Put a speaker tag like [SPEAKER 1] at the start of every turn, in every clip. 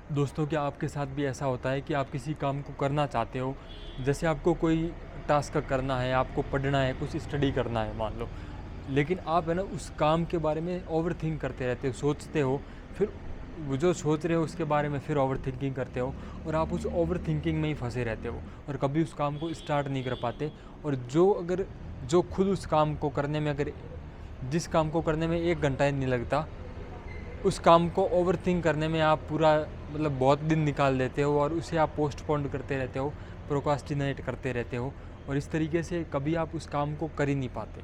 [SPEAKER 1] दोस्तों, क्या आपके साथ भी ऐसा होता है कि आप किसी काम को करना चाहते हो, जैसे आपको कोई टास्क करना है, आपको पढ़ना है, कुछ स्टडी करना है मान लो, लेकिन आप है ना उस काम के बारे में ओवरथिंक करते रहते हो, सोचते हो, फिर वो जो सोच रहे हो उसके बारे में फिर ओवरथिंकिंग करते हो और आप उस ओवरथिंकिंग में ही फंसे रहते हो और कभी उस काम को स्टार्ट नहीं कर पाते। और जो खुद उस काम को करने में अगर जिस काम को करने में 1 घंटा ही नहीं लगता, उस काम को ओवरथिंक करने में आप पूरा मतलब बहुत दिन निकाल देते हो और उसे आप पोस्टपोन करते रहते हो, प्रोक्रास्टिनेट करते रहते हो और इस तरीके से कभी आप उस काम को कर ही नहीं पाते।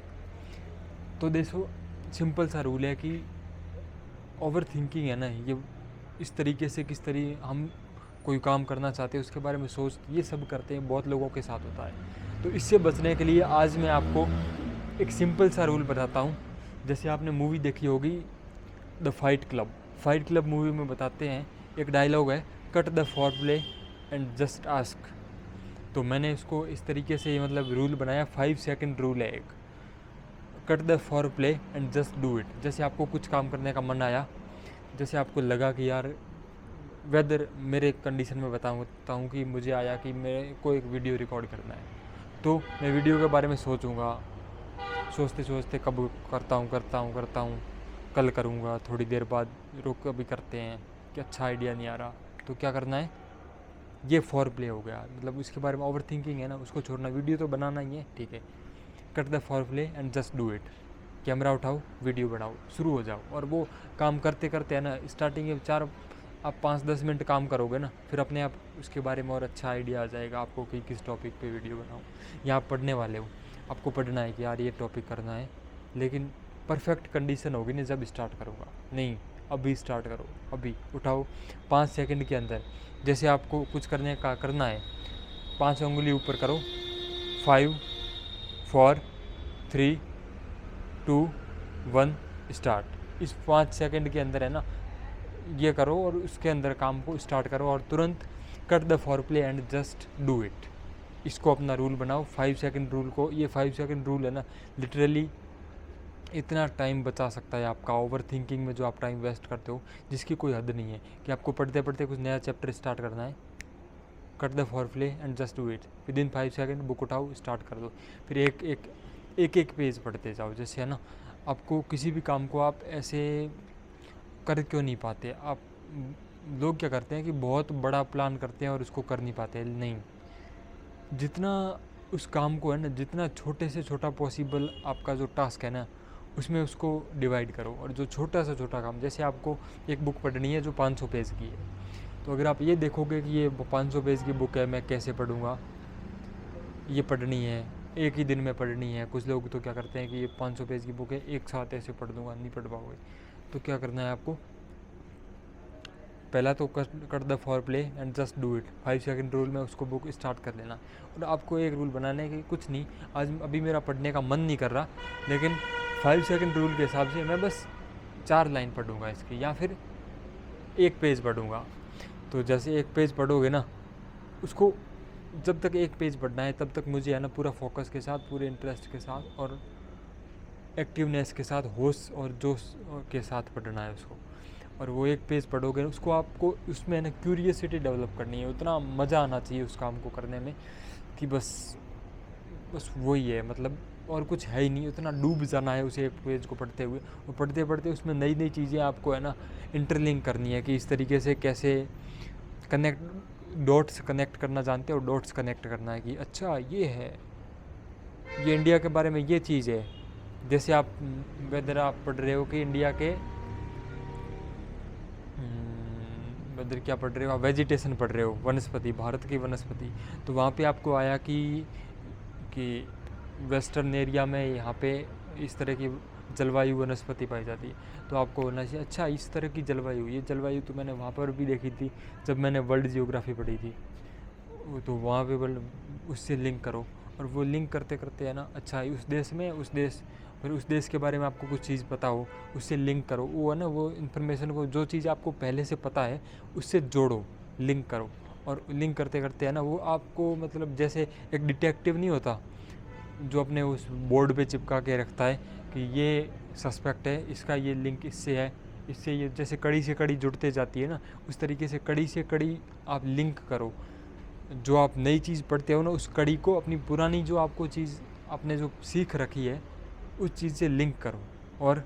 [SPEAKER 1] तो देखो, सिंपल सा रूल है कि ओवर थिंकिंग है ना, ये इस तरीके से किस तरीके हम कोई काम करना चाहते हैं उसके बारे में सोच ये सब करते हैं, बहुत लोगों के साथ होता है। तो इससे बचने के लिए आज मैं आपको एक सिंपल सा रूल बताता हूँ। जैसे आपने मूवी देखी होगी द फाइट क्लब मूवी में बताते हैं, एक डायलॉग है, cut the for play and just ask. तो मैंने इसको इस तरीके से मतलब रूल बनाया, 5 सेकंड रूल है एक, cut the for play and just do it. जैसे आपको कुछ काम करने का मन आया, जैसे आपको लगा कि यार वेदर मेरे कंडीशन में बताता हूँ कि मुझे आया कि मेरे को एक वीडियो रिकॉर्ड करना है, तो मैं वीडियो के बारे में सोचूंगा, सोचते सोचते कब करता हूँ, कल करूँगा, थोड़ी देर बाद रुक अभी करते हैं कि अच्छा आइडिया नहीं आ रहा, तो क्या करना है, ये फॉर प्ले हो गया। मतलब उसके बारे में ओवर थिंकिंग है ना, उसको छोड़ना, वीडियो तो बनाना ही है, ठीक है, cut the for play and just do it. Camera उठाओ, वीडियो बनाओ, शुरू हो जाओ। और वो काम करते करते है ना, स्टार्टिंग में आप 5-10 मिनट काम करोगे ना, फिर अपने आप उसके बारे में और अच्छा आइडिया आ जाएगा आपको कि किस टॉपिक पे वीडियो बनाऊँ। या आप पढ़ने वाले हो, आपको पढ़ना है कि यार ये टॉपिक करना है, लेकिन परफेक्ट कंडीशन होगी ना जब स्टार्ट करूँगा, नहीं अभी स्टार्ट करो, अभी उठाओ 5 सेकंड के अंदर। जैसे आपको कुछ करना है, 5 उंगली ऊपर करो, 5 4 3 2 1 स्टार्ट। इस 5 सेकंड के अंदर है ना ये करो और उसके अंदर काम को स्टार्ट करो और तुरंत cut the for play and just do it. इसको अपना रूल बनाओ, 5 सेकंड रूल को। ये 5 सेकंड रूल है ना, लिटरली इतना टाइम बचा सकता है आपका ओवर थिंकिंग में जो आप टाइम वेस्ट करते हो, जिसकी कोई हद नहीं है। कि आपको पढ़ते पढ़ते कुछ नया चैप्टर स्टार्ट करना है, cut the for play and just do it, with in 5 second book उठाओ, स्टार्ट कर दो। फिर एक पेज पढ़ते जाओ। जैसे है ना, आपको किसी भी काम को आप ऐसे कर क्यों नहीं पाते आप, लोग क्या करते हैं कि बहुत बड़ा प्लान करते हैं और उसको कर नहीं पाते। नहीं, जितना उस काम को है ना, जितना छोटे से छोटा पॉसिबल आपका जो टास्क है ना, उसमें उसको डिवाइड करो। और जो छोटा से छोटा काम, जैसे आपको एक बुक पढ़नी है जो 500 पेज की है, तो अगर आप ये देखोगे कि ये 500 पेज की बुक है, मैं कैसे पढ़ूँगा, ये पढ़नी है एक ही दिन में पढ़नी है। कुछ लोग तो क्या करते हैं कि ये 500 पेज की बुक है, एक साथ ऐसे पढ़ दूंगा, नहीं पढ़ पाओगे। तो क्या करना है आपको, पहला तो cut the for play and just do it, 5 second rule में उसको बुक स्टार्ट कर लेना। और आपको एक रूल बनाना है कि कुछ नहीं, आज अभी मेरा पढ़ने का मन नहीं कर रहा, लेकिन 5 सेकंड रूल के हिसाब से मैं बस 4 लाइन पढ़ूंगा इसकी, या फिर एक पेज पढ़ूंगा। तो जैसे एक पेज पढ़ोगे ना, उसको जब तक एक पेज पढ़ना है तब तक मुझे है ना पूरा फोकस के साथ, पूरे इंटरेस्ट के साथ और एक्टिवनेस के साथ, होश और जोश के साथ पढ़ना है उसको। और वो एक पेज पढ़ोगे उसको, आपको उसमें है ना क्यूरियसिटी डेवलप करनी है, उतना मज़ा आना चाहिए उस काम को करने में कि बस बस वही है, मतलब और कुछ है ही नहीं, उतना डूब जाना है उस एक पेज को पढ़ते हुए। और पढ़ते पढ़ते उसमें नई नई चीज़ें आपको है ना इंटरलिंक करनी है कि इस तरीके से कैसे डॉट्स कनेक्ट करना जानते हो, डॉट्स कनेक्ट करना है कि अच्छा ये है, ये इंडिया के बारे में ये चीज़ है। जैसे आप वेदर आप पढ़ रहे हो कि इंडिया के वेदर क्या पढ़ रहे हो आप, वेजिटेशन पढ़ रहे हो, वनस्पति, भारत की वनस्पति। तो वहाँ पे आपको आया कि वेस्टर्न एरिया में यहाँ पे इस तरह की जलवायु वनस्पति पाई जाती है। तो आपको होना चाहिए अच्छा इस तरह की जलवायु, ये जलवायु तो मैंने वहाँ पर भी देखी थी जब मैंने वर्ल्ड जियोग्राफी पढ़ी थी। तो वहाँ पे उससे लिंक करो। और वो लिंक करते करते है ना, अच्छा उस देश में फिर उस देश के बारे में आपको कुछ चीज़ पता हो, उससे लिंक करो। वो है ना, वो इन्फॉर्मेशन को, जो चीज़ आपको पहले से पता है उससे जोड़ो, लिंक करो। और लिंक करते करते है ना, वो आपको मतलब जैसे एक डिटेक्टिव नहीं होता जो अपने उस बोर्ड पे चिपका के रखता है कि ये सस्पेक्ट है, इसका ये लिंक इससे है, इससे ये जैसे कड़ी से कड़ी जुड़ते जाती है ना, उस तरीके से कड़ी से कड़ी आप लिंक करो। जो आप नई चीज़ पढ़ते हो ना, उस कड़ी को अपनी पुरानी जो आपको चीज़ आपने जो सीख रखी है उस चीज़ से लिंक करो और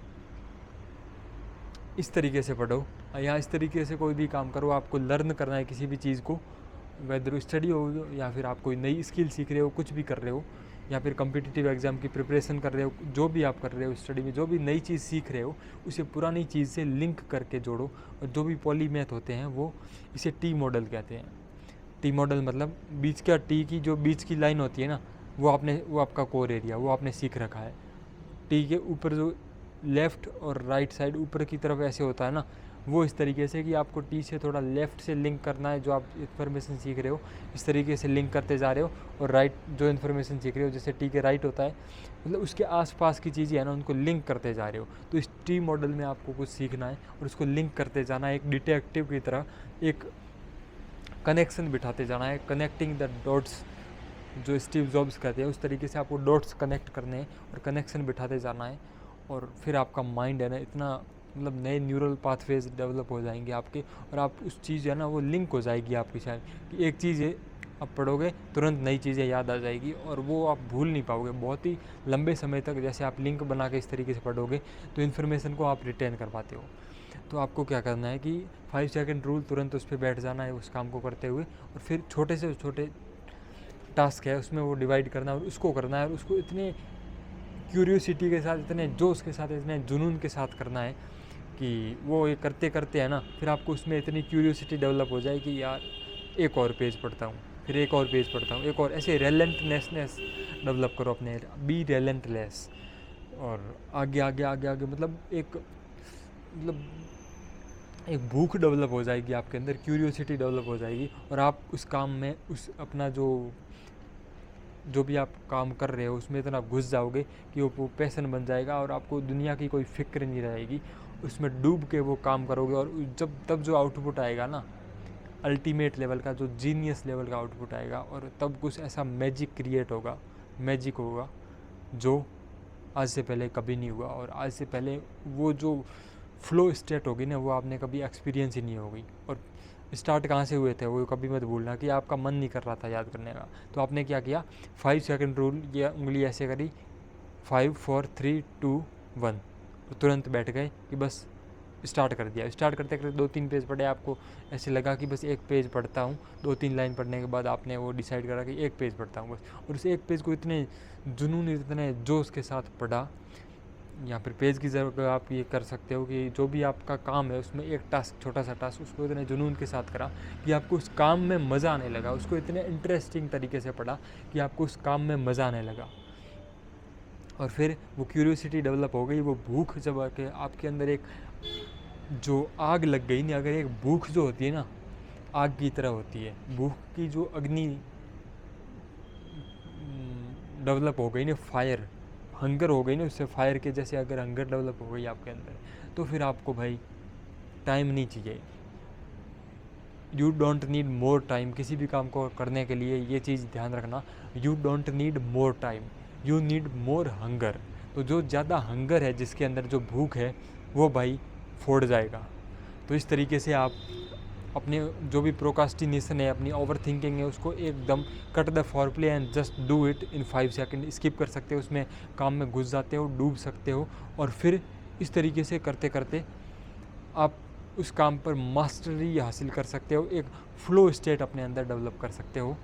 [SPEAKER 1] इस तरीके से पढ़ो या इस तरीके से कोई भी काम करो। आपको लर्न करना है किसी भी चीज़ को, वेदर स्टडी हो या फिर आप कोई नई स्किल सीख रहे हो, कुछ भी कर रहे हो, या फिर कम्पिटिटिव एग्ज़ाम की प्रिपरेशन कर रहे हो, जो भी आप कर रहे हो स्टडी में, जो भी नई चीज़ सीख रहे हो उसे पुरानी चीज़ से लिंक करके जोड़ो। और जो भी पॉलीमैथ होते हैं वो इसे टी मॉडल कहते हैं। टी मॉडल मतलब बीच का टी की जो बीच की लाइन होती है ना, वो आपका कोर एरिया, वो आपने सीख रखा है। टी के ऊपर जो लेफ़्ट और राइट साइड ऊपर की तरफ ऐसे होता है ना, वो इस तरीके से कि आपको टी से थोड़ा लेफ़्ट से लिंक करना है। जो आप इन्फॉर्मेशन सीख रहे हो इस तरीके से लिंक करते जा रहे हो, और राइट जो इन्फॉर्मेशन सीख रहे हो जैसे टी के राइट होता है, मतलब उसके आसपास की चीज़ें हैं ना, उनको लिंक करते जा रहे हो। तो इस टी मॉडल में आपको कुछ सीखना है और उसको लिंक करते जाना है, एक डिटेक्टिव की तरह एक कनेक्शन बिठाते जाना है, कनेक्टिंग द डॉट्स जो स्टीव जॉब्स कहते हैं, उस तरीके से आपको डॉट्स कनेक्ट करने हैं और कनेक्शन बिठाते जाना है। और फिर आपका माइंड है ना इतना, मतलब नए न्यूरल पाथवेज डेवलप हो जाएंगे आपके, और आप उस चीज़ है ना वो लिंक हो जाएगी आपकी शायद कि एक चीज़ है आप पढ़ोगे तुरंत नई चीज़ें याद आ जाएगी और वो आप भूल नहीं पाओगे बहुत ही लंबे समय तक। जैसे आप लिंक बना के इस तरीके से पढ़ोगे तो इन्फॉर्मेशन को आप रिटेन कर पाते हो। तो आपको क्या करना है कि 5 सेकंड रूल, तुरंत उस पर बैठ जाना है उस काम को करते हुए, और फिर छोटे से छोटे टास्क है उसमें वो डिवाइड करना और उसको करना है, और उसको इतने क्यूरियोसिटी के साथ, इतने जोश के साथ, इतने जुनून के साथ करना है कि वो ये करते करते है ना, फिर आपको उसमें इतनी क्यूरियोसिटी डेवलप हो जाए कि यार एक और पेज पढ़ता हूँ, फिर एक और पेज पढ़ता हूँ, एक और, ऐसे रेलेंटनेसनेस डेवलप करो अपने, बी रेलेंटलेस, और आगे आगे आगे आगे मतलब एक भूख डेवलप हो जाएगी आपके अंदर, क्यूरियोसिटी डेवलप हो जाएगी, और आप उस काम में उस अपना जो भी आप काम कर रहे हो उसमें इतना घुस जाओगे कि वो पैशन बन जाएगा और आपको दुनिया की कोई फिक्र नहीं रहेगी। उसमें डूब के वो काम करोगे, और तब जो आउटपुट आएगा ना, अल्टीमेट लेवल का, जो जीनियस लेवल का आउटपुट आएगा, और तब कुछ ऐसा मैजिक क्रिएट होगा, मैजिक होगा जो आज से पहले कभी नहीं हुआ। और आज से पहले वो जो फ्लो स्टेट होगी ना, वो आपने कभी एक्सपीरियंस ही नहीं होगी। और स्टार्ट कहाँ से हुए थे वो कभी मत भूलना कि आपका मन नहीं कर रहा था याद करने का, तो आपने क्या किया, 5 सेकंड रूल, ये उंगली ऐसे करी, 5 4 3 2 1, तो तुरंत बैठ गए कि बस स्टार्ट कर दिया। स्टार्ट करते करते 2-3 पेज पढ़े, आपको ऐसे लगा कि बस एक पेज पढ़ता हूँ, 2-3 लाइन पढ़ने के बाद आपने वो डिसाइड करा कि एक पेज पढ़ता हूँ बस, और उस एक पेज को इतने जुनून, इतने जोश के साथ पढ़ा। या फिर पेज की जगह आप ये कर सकते हो कि जो भी आपका काम है उसमें एक टास्क, छोटा सा टास्क, उसको इतने जुनून के साथ करा कि आपको उस काम में मज़ा आने लगा, उसको इतने इंटरेस्टिंग तरीके से पढ़ा कि आपको उस काम में मज़ा आने लगा। और फिर वो क्यूरियोसिटी डेवलप हो गई, वो भूख जब आके आपके अंदर एक जो आग लग गई ना, अगर एक भूख जो होती है ना आग की तरह होती है, भूख की जो अग्नि डेवलप हो गई ना, फायर, हंगर हो गई ना, उससे फायर के जैसे अगर हंगर डेवलप हो गई आपके अंदर, तो फिर आपको भाई टाइम नहीं चाहिए। You don't need more time, किसी भी काम को करने के लिए ये चीज़ ध्यान रखना, you don't need more time, you need more hunger. तो जो ज़्यादा हंगर है, जिसके अंदर जो भूख है, वो भाई फोड़ जाएगा। तो इस तरीके से आप अपने जो भी प्रोकास्टिनेशन है, अपनी ओवर थिंकिंग है, उसको एकदम cut the for play and just do it in 5 second, skip कर सकते हो, उसमें काम में घुस जाते हो, डूब सकते हो, और फिर इस तरीके से करते करते आप उस काम पर मास्टरी हासिल कर सकते हो, एक फ्लो स्टेट अपने अंदर डेवलप कर सकते हो।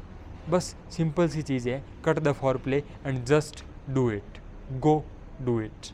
[SPEAKER 1] बस सिंपल सी चीज़ है, cut the for play and just do it, go do it.